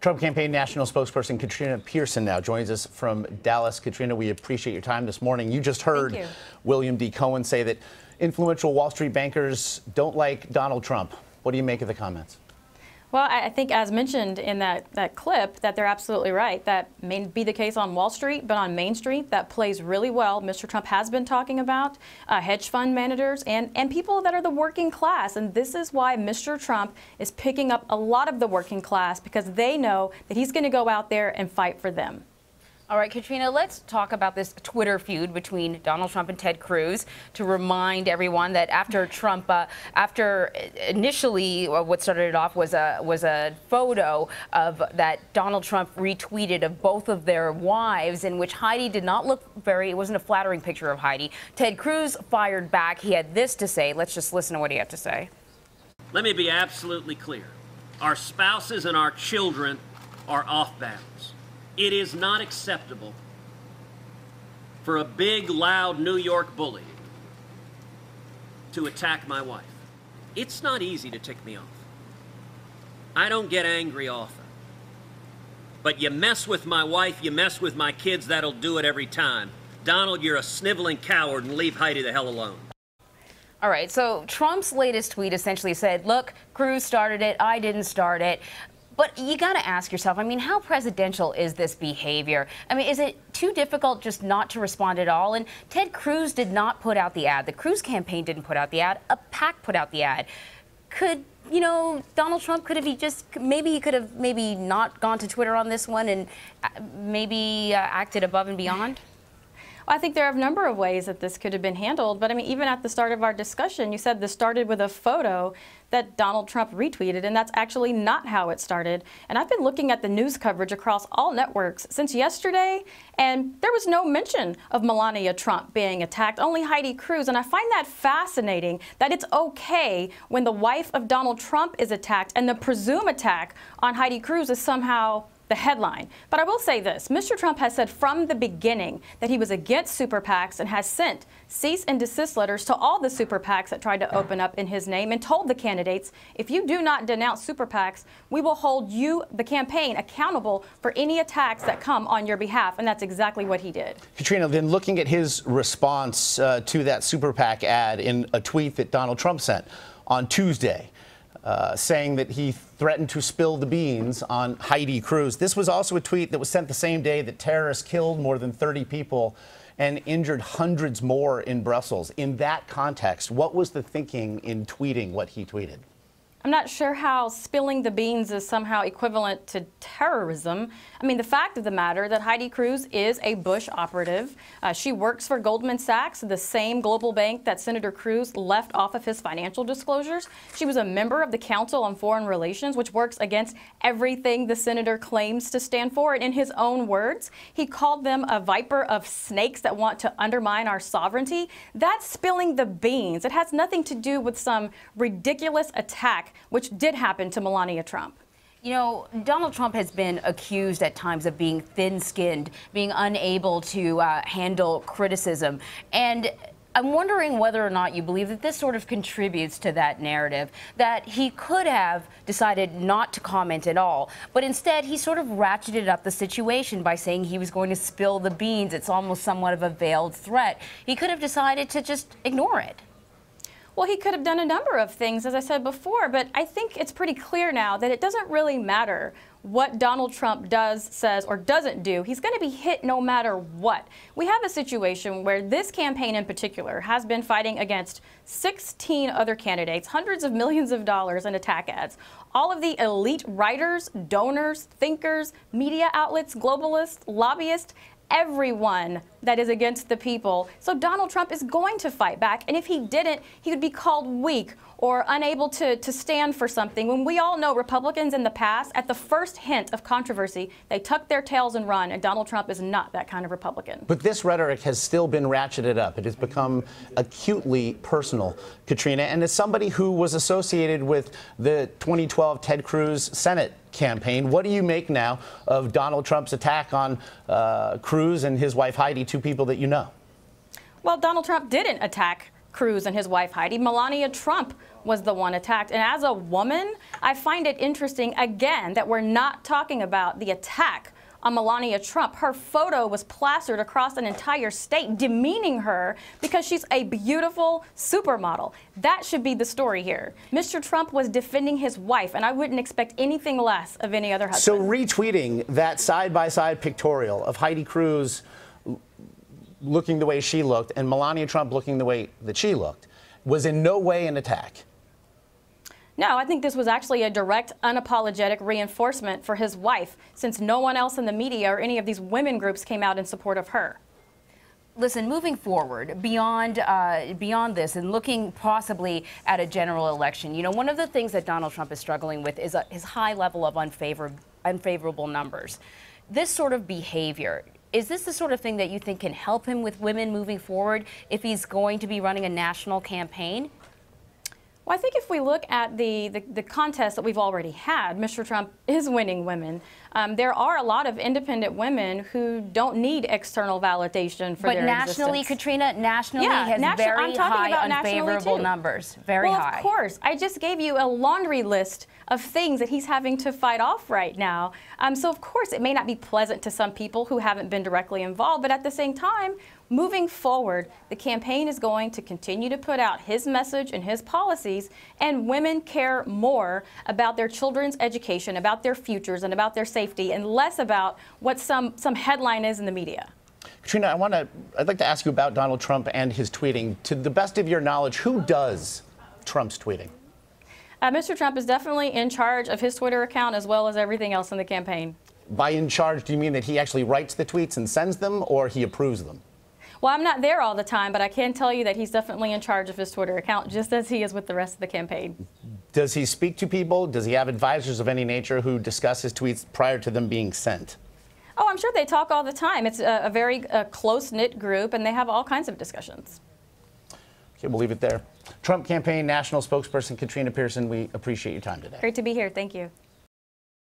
Trump campaign national spokesperson Katrina Pierson now joins us from Dallas. Katrina, we appreciate your time this morning. You just heard William D. Cohen say that influential Wall Street bankers don't like Donald Trump. What do you make of the comments? Well, I think, as mentioned in that clip, that they're absolutely right. That may be the case on Wall Street, but on Main Street, that plays really well. Mr. Trump has been talking about hedge fund managers and people that are the working class. And this is why Mr. Trump is picking up a lot of the working class, because they know that he's going to go out there and fight for them. All right, Katrina, let's talk about this Twitter feud between Donald Trump and Ted Cruz to remind everyone that after Trump, after initially what started it off was a photo of that Donald Trump retweeted of both of their wives, in which Heidi did not look it wasn't a flattering picture of Heidi. Ted Cruz fired back. He had this to say. Let's just listen to what he had to say. Let me be absolutely clear. Our spouses and our children are off bounds. It is not acceptable for a big, loud New York bully to attack my wife. It's not easy to tick me off. I don't get angry often. But you mess with my wife, you mess with my kids, that'll do it every time. Donald, you're a sniveling coward, and leave Heidi the hell alone. All right, so Trump's latest tweet essentially said, look, Cruz started it, I didn't start it. But you got to ask yourself, I mean, how presidential is this behavior? I mean, is it too difficult just not to respond at all? And Ted Cruz did not put out the ad. The Cruz campaign didn't put out the ad. A PAC put out the ad. Could, you know, Donald Trump, could have maybe he could have not gone to Twitter on this one and maybe acted above and beyond? Well, I think there are a number of ways that this could have been handled. But I mean, even at the start of our discussion, you said this started with a photo that Donald Trump retweeted, and that's actually not how it started. And I've been looking at the news coverage across all networks since yesterday, and there was no mention of Melania Trump being attacked, only Heidi Cruz. And I find that fascinating, that it's okay when the wife of Donald Trump is attacked and the presumed attack on Heidi Cruz is somehow the headline. But I will say this, Mr. Trump has said from the beginning that he was against super PACs and has sent cease and desist letters to all the super PACs that tried to open up in his name, and told the candidates, if you do not denounce super PACs, we will hold you, the campaign, accountable for any attacks that come on your behalf. And that's exactly what he did. Katrina, then looking at his response to that super PAC ad in a tweet that Donald Trump sent on Tuesday, saying that he threatened to spill the beans on Heidi Cruz. This was also a tweet that was sent the same day that terrorists killed more than 30 people and injured hundreds more in Brussels. In that context, what was the thinking in tweeting what he tweeted? I'm not sure how spilling the beans is somehow equivalent to terrorism. I mean, the fact of the matter that Heidi Cruz is a Bush operative. She works for Goldman Sachs, the same global bank that Senator Cruz left off of his financial disclosures. She was a member of the Council on Foreign Relations, which works against everything the senator claims to stand for. And in his own words, he called them a viper of snakes that want to undermine our sovereignty. That's spilling the beans. It has nothing to do with some ridiculous attack which did happen to Melania Trump. You know, Donald Trump has been accused at times of being thin-skinned, being unable to handle criticism. And I'm wondering whether or not you believe that this sort of contributes to that narrative, that he could have decided not to comment at all, but instead he sort of ratcheted up the situation by saying he was going to spill the beans. It's almost somewhat of a veiled threat. He could have decided to just ignore it. Well, he could have done a number of things, as I said before, but I think it's pretty clear now that it doesn't really matter what Donald Trump does, says, or doesn't do. He's going to be hit no matter what. We have a situation where this campaign in particular has been fighting against 16 other candidates, hundreds of millions of dollars in attack ads. All of the elite writers, donors, thinkers, media outlets, globalists, lobbyists, everyone that is against the people. So Donald Trump is going to fight back. And if he didn't, he would be called weak or unable to stand for something. When we all know Republicans in the past, at the first hint of controversy, they tuck their tails and run. And Donald Trump is not that kind of Republican. But this rhetoric has still been ratcheted up. It has become acutely personal, Katrina. And as somebody who was associated with the 2012 Ted Cruz Senate campaign, what do you make now of Donald Trump's attack on Cruz and his wife Heidi, two people that you know? Well, Donald Trump didn't attack Cruz and his wife Heidi. Melania Trump was the one attacked. And as a woman, I find it interesting, again, that we're not talking about the attack on Melania Trump. Her photo was plastered across an entire state, demeaning her because she's a beautiful supermodel. That should be the story here. Mr. Trump was defending his wife, and I wouldn't expect anything less of any other husband. So retweeting that side-by-side pictorial of Heidi Cruz looking the way she looked and Melania Trump looking the way that she looked was in no way an attack. No, I think this was actually a direct, unapologetic reinforcement for his wife, since no one else in the media or any of these women groups came out in support of her. Listen, moving forward, beyond this and looking possibly at a general election, you know, one of the things that Donald Trump is struggling with is his high level of unfavorable numbers. This sort of behavior, is this the sort of thing that you think can help him with women moving forward if he's going to be running a national campaign? Well, I think if we look at the contest that we've already had, Mr. Trump is winning women. There are a lot of independent women who don't need external validation for their existence. But nationally, Katrina, nationally has very high unfavorable numbers. Very high. Well, of course. I just gave you a laundry list of things that he's having to fight off right now. So, of course, it may not be pleasant to some people who haven't been directly involved, but at the same time, moving forward, the campaign is going to continue to put out his message and his policies, and women care more about their children's education, about their futures, and about their safety, and less about what some headline is in the media. Katrina, I'd like to ask you about Donald Trump and his tweeting. To the best of your knowledge, who does Trump's tweeting? Mr. Trump is definitely in charge of his Twitter account as well as everything else in the campaign. By in charge, do you mean that he actually writes the tweets and sends them, or he approves them? Well, I'm not there all the time, but I can tell you that he's definitely in charge of his Twitter account, just as he is with the rest of the campaign. Does he speak to people? Does he have advisors of any nature who discuss his tweets prior to them being sent? Oh, I'm sure they talk all the time. It's a very close-knit group, and they have all kinds of discussions. Okay, we'll leave it there. Trump campaign national spokesperson Katrina Pierson, we appreciate your time today. Great to be here. Thank you.